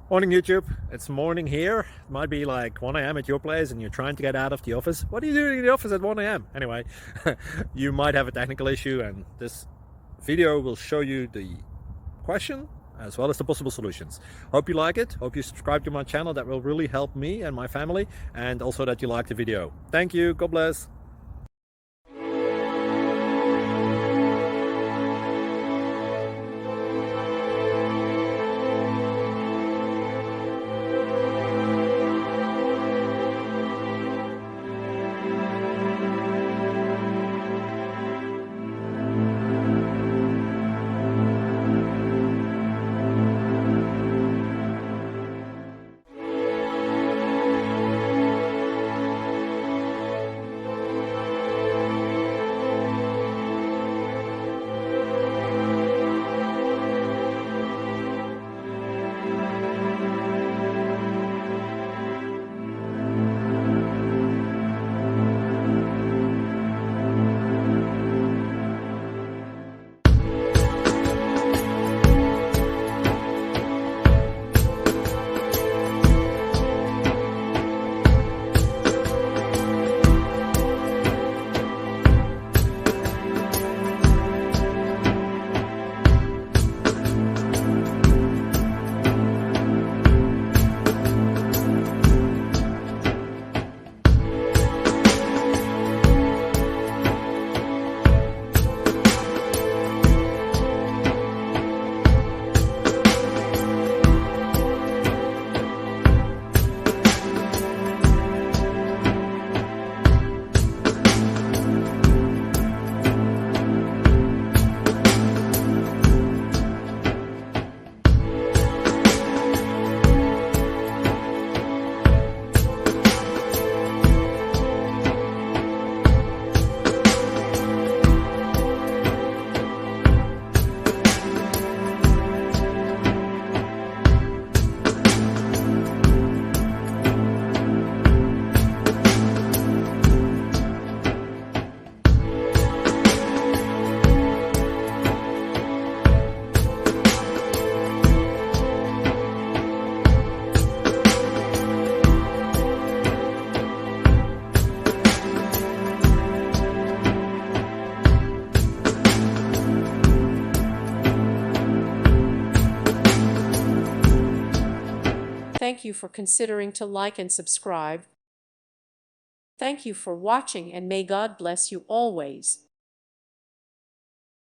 Morning YouTube, it's morning here. It might be like 1 a.m. at your place and you're trying to get out of the office. What are you doing in the office at 1 a.m.? Anyway, you might have a technical issue and this video will show you the question as well as the possible solutions. Hope you like it, hope you subscribe to my channel. That will really help me and my family, and also that you like the video. Thank you, God bless. Thank you for considering to like and subscribe. Thank you for watching, and may God bless you always.